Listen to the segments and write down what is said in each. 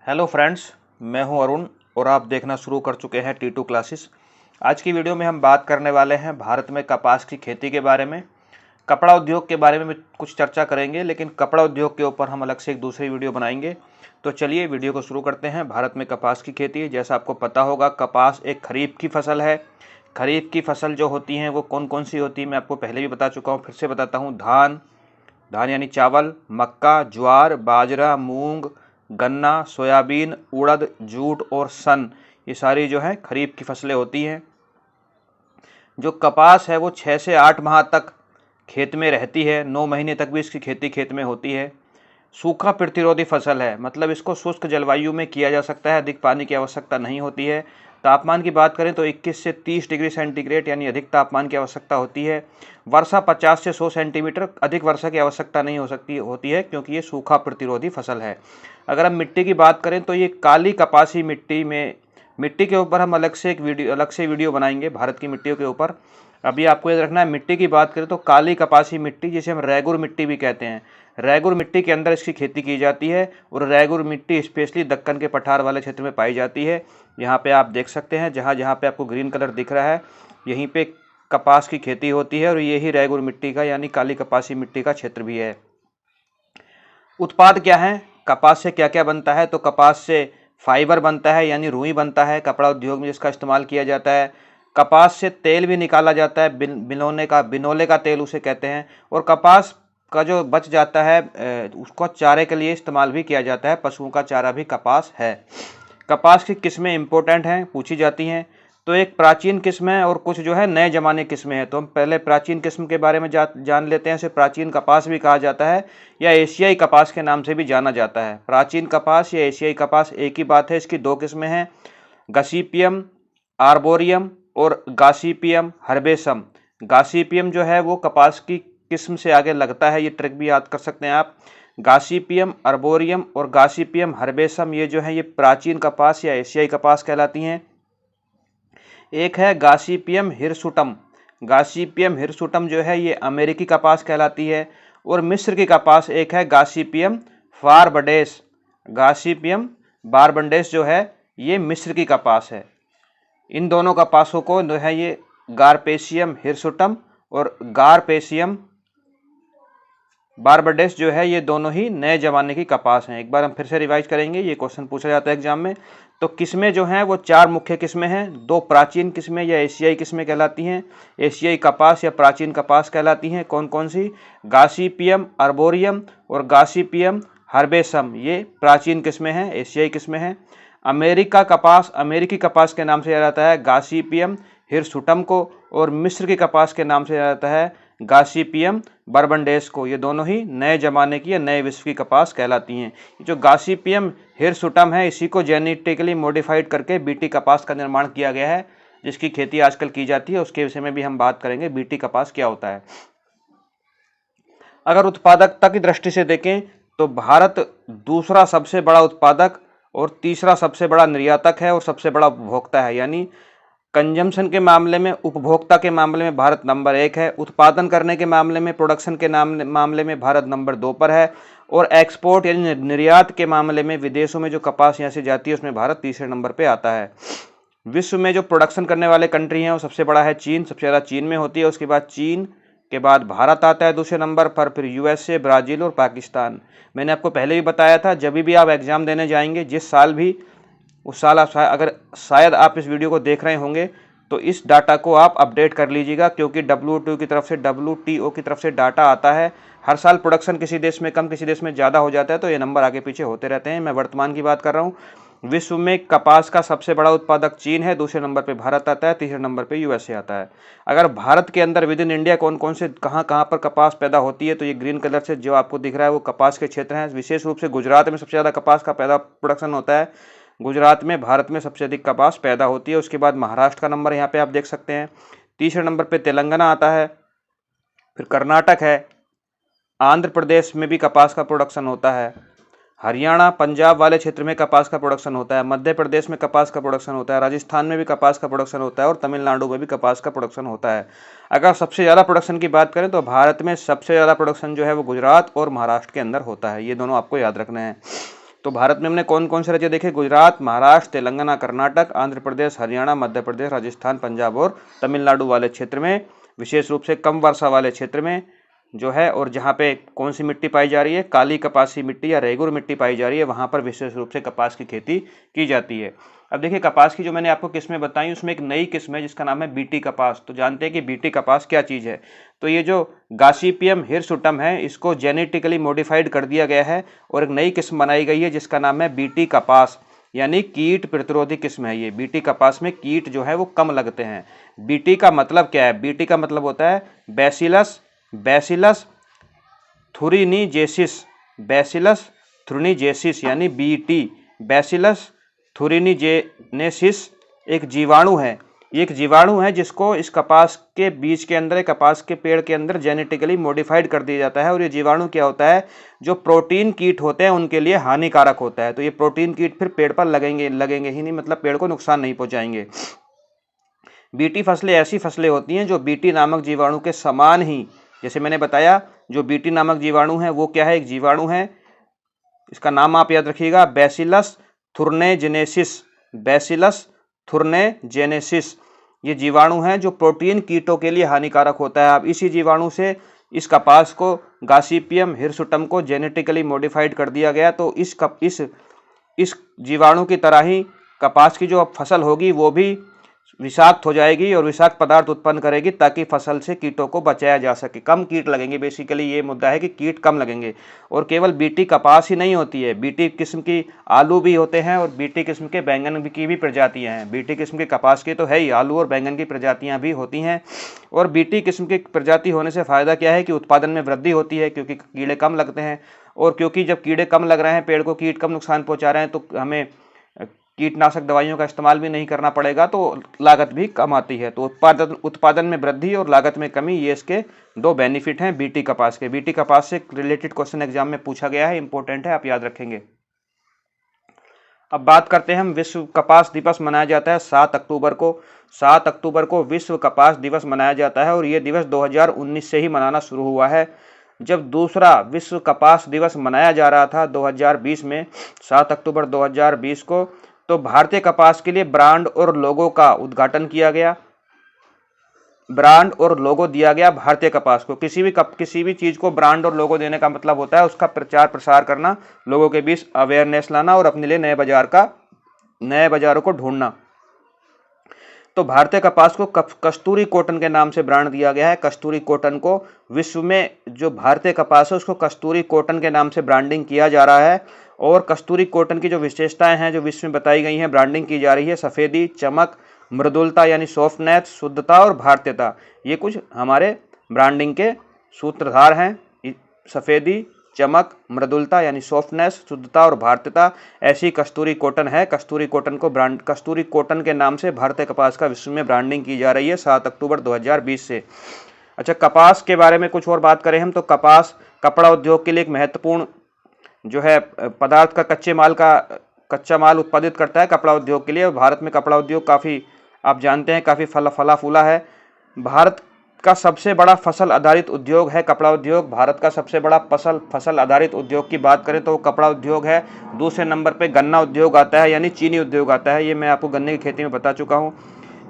Hello friends, मैं हूं अरुण और आप देखना शुरू कर चुके हैं T2 क्लासेस। आज की वीडियो में हम बात करने वाले हैं भारत में कपास की खेती के बारे में। कपड़ा उद्योग के बारे में भी कुछ चर्चा करेंगे, लेकिन कपड़ा उद्योग के ऊपर हम अलग से एक दूसरी वीडियो बनाएंगे। तो चलिए वीडियो को शुरू करते हैं। भारत में कपास की खेती, जैसा आपको पता होगा, कपास एक खरीफ की फसल है। खरीफ की फसल जो होती हैं वो कौन कौन सी होती है मैं आपको पहले भी बता चुका हूँ, फिर से बताता हूँ। धान यानी चावल, मक्का, ज्वार, बाजरा, मूंग, गन्ना, सोयाबीन, उड़द, जूट और सन, ये सारी जो है खरीफ की फसलें होती हैं। जो कपास है वो 6 से 8 माह तक खेत में रहती है, 9 महीने तक भी इसकी खेती खेत में होती है। सूखा प्रतिरोधी फसल है, मतलब इसको शुष्क जलवायु में किया जा सकता है, अधिक पानी की आवश्यकता नहीं होती है। तापमान की बात करें तो 21 से 30 डिग्री सेंटीग्रेड यानी अधिक तापमान की आवश्यकता होती है। वर्षा 50 से 100 सेंटीमीटर, अधिक वर्षा की आवश्यकता नहीं होती है, क्योंकि ये सूखा प्रतिरोधी फसल है। अगर हम मिट्टी की बात करें तो ये काली कपासी मिट्टी के ऊपर हम अलग से वीडियो बनाएंगे, भारत की मिट्टियों के ऊपर। अभी आपको याद रखना है, मिट्टी की बात करें तो काली कपासी मिट्टी, जिसे हम रैगुर मिट्टी भी कहते हैं, रैगुर मिट्टी के अंदर इसकी खेती की जाती है। और रैगुर मिट्टी स्पेशली दक्कन के पठार वाले क्षेत्र में पाई जाती है। यहाँ पे आप देख सकते हैं, जहाँ जहाँ पे आपको ग्रीन कलर दिख रहा है, यहीं पे कपास की खेती होती है और यही रैगुर मिट्टी का यानी काली कपासी मिट्टी का क्षेत्र भी है। उत्पाद क्या है, कपास से क्या क्या बनता है? तो कपास से फाइबर बनता है यानी रुई बनता है, कपड़ा उद्योग में जिसका इस्तेमाल किया जाता है। कपास से तेल भी निकाला जाता है, बिनोले का तेल उसे कहते हैं। और कपास का जो बच जाता है उसको चारे के लिए इस्तेमाल भी किया जाता है, पशुओं का चारा भी कपास है। कपास की किस्में इंपॉर्टेंट हैं, पूछी जाती हैं। तो एक प्राचीन किस्म है और कुछ जो है नए जमाने किस्में हैं। तो हम पहले प्राचीन किस्म के बारे में जान लेते हैं। इसे प्राचीन कपास भी कहा जाता है या एशियाई कपास के नाम से भी जाना जाता है। प्राचीन कपास या एशियाई कपास एक ही बात है। इसकी दो किस्में हैं, गसीपियम आर्बोरियम और गासीपियम हर्बेसम। गासीपियम जो है वो कपास की किस्म से आगे लगता है, ये ट्रिक भी याद कर सकते हैं आप। गासीपियम आर्बोरियम और गासीपियम हर्बेसम, ये जो है ये प्राचीन कपास या एशियाई कपास कहलाती हैं। एक है गासीपियम हिरसुटम। गासीपियम हिरसुटम जो है ये अमेरिकी कपास कहलाती है। और मिस्र की कपास एक है गासीपियम बारबडेस। गासीपियम बारबडेस जो है ये मिस्र की कपास है। इन दोनों कपासों को जो है ये गारपेसियम हिरसुटम और गारपेसियम बारबडेस जो है ये दोनों ही नए जमाने की कपास हैं। एक बार हम फिर से रिवाइज करेंगे, ये क्वेश्चन पूछा जाता है एग्जाम में। तो किस्में जो हैं वो 4 मुख्य किस्में हैं। 2 प्राचीन किस्में या एशियाई किस्में कहलाती हैं, एशियाई कपास या प्राचीन कपास कहलाती हैं। कौन कौन सी? गासीपियम आर्बोरियम और गासीपियम हर्बेसम, ये प्राचीन किस्में हैं, एशियाई किस्में हैं। अमेरिकी कपास के नाम से जाना जाता है गासीपियम हिरसुटम को, और मिस्र के कपास के नाम से जाना जाता है गासीपियम बारबडेस को। ये दोनों ही नए जमाने की या नए विश्व की कपास कहलाती हैं। जो गासीपियम हिरसुटम है, इसी को जेनेटिकली मॉडिफाइड करके बीटी कपास का निर्माण किया गया है, जिसकी खेती आजकल की जाती है। उसके विषय में भी हम बात करेंगे, बीटी कपास क्या होता है। अगर उत्पादकता की दृष्टि से देखें तो भारत दूसरा सबसे बड़ा उत्पादक और तीसरा सबसे बड़ा निर्यातक है और सबसे बड़ा उपभोक्ता है। यानी कंजम्पशन के मामले में, उपभोक्ता के मामले में भारत नंबर 1 है। उत्पादन करने के मामले में, प्रोडक्शन के मामले में भारत नंबर 2 पर है। और एक्सपोर्ट यानी निर्यात के मामले में, विदेशों में जो कपास यहाँ से जाती है उसमें भारत तीसरे नंबर पे आता है। विश्व में जो प्रोडक्शन करने वाले कंट्री हैं वो सबसे बड़ा है चीन, सबसे ज़्यादा चीन में होती है। उसके बाद चीन के बाद भारत आता है दूसरे नंबर पर, फिर यूएसए, ब्राज़ील और पाकिस्तान। मैंने आपको पहले भी बताया था, जब भी आप एग्ज़ाम देने जाएंगे, जिस साल भी, उस साल आप अगर शायद आप इस वीडियो को देख रहे होंगे तो इस डाटा को आप अपडेट कर लीजिएगा, क्योंकि WTO की तरफ से डाटा आता है। हर साल प्रोडक्शन किसी देश में कम, किसी देश में ज़्यादा हो जाता है, तो ये नंबर आगे पीछे होते रहते हैं। मैं वर्तमान की बात कर रहा हूँ। विश्व में कपास का सबसे बड़ा उत्पादक चीन है, दूसरे नंबर पे भारत आता है, तीसरे नंबर पे यूएसए आता है। अगर भारत के अंदर विद इन इंडिया कौन कौन से कहाँ पर कपास पैदा होती है, तो ये ग्रीन कलर से जो आपको दिख रहा है वो कपास के क्षेत्र हैं। विशेष रूप से गुजरात में सबसे ज़्यादा कपास का प्रोडक्शन होता है। गुजरात में भारत में सबसे अधिक कपास पैदा होती है। उसके बाद महाराष्ट्र का नंबर यहाँ पे आप देख सकते हैं। तीसरे नंबर पे तेलंगाना आता है, फिर कर्नाटक है, आंध्र प्रदेश में भी कपास का प्रोडक्शन होता है, हरियाणा पंजाब वाले क्षेत्र में कपास का प्रोडक्शन होता है, मध्य प्रदेश में कपास का प्रोडक्शन होता है, राजस्थान में भी कपास का प्रोडक्शन होता है और तमिलनाडु में भी कपास का प्रोडक्शन होता है। अगर सबसे ज़्यादा प्रोडक्शन की बात करें तो भारत में सबसे ज़्यादा प्रोडक्शन जो है वो गुजरात और महाराष्ट्र के अंदर होता है। ये दोनों आपको याद रखने हैं। तो भारत में हमने कौन कौन से राज्य देखे? गुजरात, महाराष्ट्र, तेलंगाना, कर्नाटक, आंध्र प्रदेश, हरियाणा, मध्य प्रदेश, राजस्थान, पंजाब और तमिलनाडु वाले क्षेत्र में, विशेष रूप से कम वर्षा वाले क्षेत्र में जो है, और जहाँ पे कौन सी मिट्टी पाई जा रही है? काली कपासी मिट्टी या रेगुर मिट्टी पाई जा रही है, वहाँ पर विशेष रूप से कपास की खेती की जाती है। अब देखिए, कपास की जो मैंने आपको किस्में बताई उसमें एक नई किस्म है जिसका नाम है बीटी कपास। तो जानते हैं कि बीटी कपास क्या चीज़ है। तो ये जो गॉसिपियम हिरसुटम है, इसको जेनेटिकली मॉडिफाइड कर दिया गया है और एक नई किस्म बनाई गई है जिसका नाम है बीटी कपास, यानी कीट प्रतिरोधी किस्म है ये। बीटी कपास में कीट जो है वो कम लगते हैं। बीटी का मतलब क्या है? बीटी का मतलब होता है बैसिलस थुरिनिजेसिस, बैसिलस थुरिनिजेसिस यानी बीटी। बैसिलस थुरिनिजेनेसिस एक जीवाणु है, एक जीवाणु है जिसको इस कपास के बीज के अंदर, कपास के पेड़ के अंदर जेनेटिकली मॉडिफाइड कर दिया जाता है। और ये जीवाणु क्या होता है? जो प्रोटीन कीट होते हैं उनके लिए हानिकारक होता है। तो ये प्रोटीन कीट फिर पेड़ पर लगेंगे ही नहीं, मतलब पेड़ को नुकसान नहीं पहुंचाएंगे। बीटी फसलें ऐसी फसलें होती हैं जो बीटी नामक जीवाणु के समान ही, जैसे मैंने बताया, जो बीटी नामक जीवाणु है वो क्या है? एक जीवाणु है, इसका नाम आप याद रखिएगा, बैसिलस थुर्नेजेनेसिस। बैसिलस थुर्नेजेनेसिस ये जीवाणु है जो प्रोटीन कीटों के लिए हानिकारक होता है। अब इसी जीवाणु से इस कपास को, गॉसिपियम हिरसुटम को जेनेटिकली मॉडिफाइड कर दिया गया। तो इस जीवाणु की तरह ही कपास की जो अब फसल होगी वो भी विषाक्त हो जाएगी और विषाक्त पदार्थ उत्पन्न करेगी, ताकि फसल से कीटों को बचाया जा सके। कम कीट लगेंगे, बेसिकली ये मुद्दा है कि कीट कम लगेंगे। और केवल बीटी कपास ही नहीं होती है, बीटी किस्म की आलू भी होते हैं और बीटी किस्म के बैंगन की भी प्रजातियां हैं। बीटी किस्म के कपास की तो है ही, आलू और बैंगन की प्रजातियां भी होती हैं। और बीटी किस्म की प्रजाति होने से फायदा क्या है कि उत्पादन में वृद्धि होती है, क्योंकि कीड़े कम लगते हैं। और क्योंकि जब कीड़े कम लग रहे हैं, पेड़ को कीट कम नुकसान पहुंचा रहे हैं, तो हमें कीटनाशक दवाइयों का इस्तेमाल भी नहीं करना पड़ेगा, तो लागत भी कम आती है। तो उत्पादन में वृद्धि और लागत में कमी, ये इसके दो बेनिफिट हैं बीटी कपास के। बीटी कपास से रिलेटेड क्वेश्चन एग्जाम में पूछा गया है, इंपॉर्टेंट है, आप याद रखेंगे। अब बात करते हैं हम, विश्व कपास दिवस मनाया जाता है 7 अक्टूबर को। 7 अक्टूबर को विश्व कपास दिवस मनाया जाता है और ये दिवस 2019 से ही मनाना शुरू हुआ है। जब दूसरा विश्व कपास दिवस मनाया जा रहा था 2020 में, 7 अक्टूबर 2020 को, तो भारतीय कपास के लिए ब्रांड और लोगो का उद्घाटन किया गया। ब्रांड और लोगो दिया गया भारतीय कपास को। किसी भी चीज को ब्रांड और लोगो देने का मतलब होता है उसका प्रचार प्रसार करना, लोगों के बीच अवेयरनेस लाना और अपने लिए नए बाजारों को ढूंढना। तो भारतीय कपास को कस्तूरी कॉटन के नाम से ब्रांड दिया गया है। कस्तूरी कॉटन को विश्व में, जो भारतीय कपास है उसको कस्तूरी कॉटन के नाम से ब्रांडिंग किया जा रहा है। और कस्तूरी कॉटन की जो विशेषताएं हैं जो विश्व में बताई गई हैं, ब्रांडिंग की जा रही है, सफ़ेदी, चमक, मृदुलता यानी सॉफ्टनेस, शुद्धता और भारतीयता, ये कुछ हमारे ब्रांडिंग के सूत्रधार हैं। सफ़ेदी, चमक, मृदुलता यानी सॉफ्टनेस, शुद्धता और भारतीयता, ऐसी कस्तूरी कॉटन है। कस्तूरी कॉटन को कस्तूरी कॉटन के नाम से भारतीय कपास का विश्व में ब्रांडिंग की जा रही है 7 अक्टूबर 2020 से। अच्छा, कपास के बारे में कुछ और बात करें हम, तो कपास कपड़ा उद्योग के लिए एक महत्वपूर्ण जो है पदार्थ का कच्चा माल उत्पादित करता है कपड़ा उद्योग के लिए। भारत में कपड़ा उद्योग काफ़ी, आप जानते हैं, काफ़ी फला फूला है। भारत का सबसे बड़ा फसल आधारित उद्योग है कपड़ा उद्योग। भारत का सबसे बड़ा फसल आधारित उद्योग की बात करें तो वो कपड़ा उद्योग है। दूसरे नंबर पे गन्ना उद्योग आता है, यानी चीनी उद्योग आता है। ये मैं आपको गन्ने की खेती में बता चुका हूँ।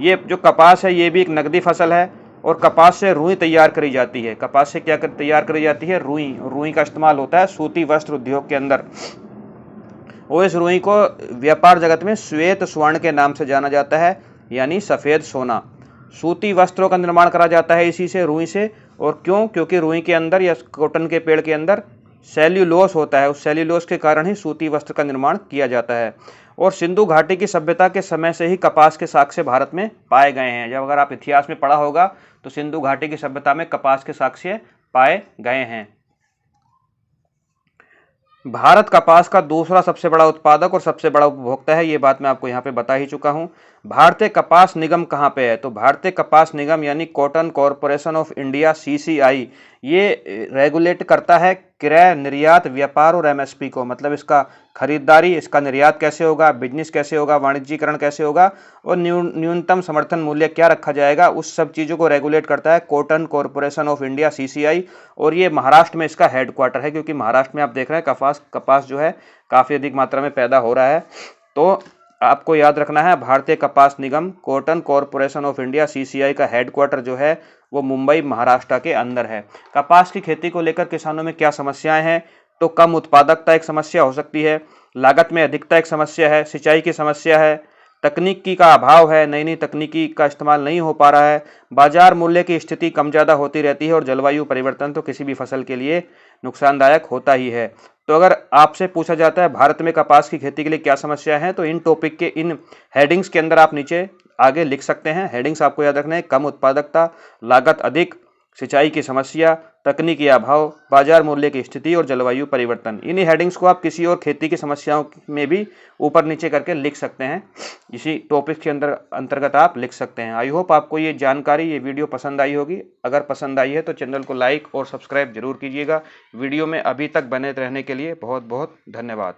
ये जो कपास है ये भी एक नकदी फसल है और कपास से रुई तैयार करी जाती है। कपास से क्या तैयार करी जाती है? रुई का इस्तेमाल होता है सूती वस्त्र उद्योग के अंदर। और इस रुई को व्यापार जगत में श्वेत स्वर्ण के नाम से जाना जाता है, यानी सफ़ेद सोना। सूती वस्त्रों का निर्माण करा जाता है इसी से, रुई से। और क्यों? क्योंकि रुई के अंदर या कॉटन के पेड़ के अंदर सेल्यूलोस होता है, उस सेल्यूलोस के कारण ही सूती वस्त्र का निर्माण किया जाता है। और सिंधु घाटी की सभ्यता के समय से ही कपास के साक्ष्य भारत में पाए गए हैं। जब अगर आप इतिहास में पढ़ा होगा तो सिंधु घाटी की सभ्यता में कपास के साक्ष्य पाए गए हैं। भारत कपास का दूसरा सबसे बड़ा उत्पादक और सबसे बड़ा उपभोक्ता है, ये बात मैं आपको यहाँ पे बता ही चुका हूँ। भारतीय कपास निगम कहाँ पे है? तो भारतीय कपास निगम यानी cotton corporation of India, CCI, ये रेगुलेट करता है क्रय, निर्यात, व्यापार और एमएसपी को, मतलब इसका खरीदारी, इसका निर्यात कैसे होगा, बिजनेस कैसे होगा, वाणिज्यीकरण कैसे होगा और न्यूनतम समर्थन मूल्य क्या रखा जाएगा, उस सब चीज़ों को रेगुलेट करता है cotton corporation of India CCI। और ये महाराष्ट्र में इसका हेडक्वार्टर है, क्योंकि महाराष्ट्र में आप देख रहे हैं कपास जो है काफ़ी अधिक मात्रा में पैदा हो रहा है। तो आपको याद रखना है, भारतीय कपास निगम cotton corporation of India CCI का हेडक्वार्टर जो है वो मुंबई महाराष्ट्र के अंदर है। कपास की खेती को लेकर किसानों में क्या समस्याएं हैं, तो कम उत्पादकता एक समस्या हो सकती है, लागत में अधिकता एक समस्या है, सिंचाई की समस्या है, तकनीकी का अभाव है, नई नई तकनीकी का इस्तेमाल नहीं हो पा रहा है, बाजार मूल्य की स्थिति कम ज़्यादा होती रहती है और जलवायु परिवर्तन तो किसी भी फसल के लिए नुकसानदायक होता ही है। तो अगर आपसे पूछा जाता है भारत में कपास की खेती के लिए क्या समस्या है, तो इन टॉपिक के इन हेडिंग्स के अंदर आप नीचे आगे लिख सकते हैं। हेडिंग्स आपको याद रखना है, कम उत्पादकता, लागत अधिक, सिंचाई की समस्या, तकनीकी अभाव, बाजार मूल्य की स्थिति और जलवायु परिवर्तन। इन्हीं हेडिंग्स को आप किसी और खेती की समस्याओं में भी ऊपर नीचे करके लिख सकते हैं, इसी टॉपिक के अंतर्गत आप लिख सकते हैं। आई होप आपको ये जानकारी, ये वीडियो पसंद आई होगी। अगर पसंद आई है तो चैनल को लाइक और सब्सक्राइब जरूर कीजिएगा। वीडियो में अभी तक बने रहने के लिए बहुत बहुत धन्यवाद।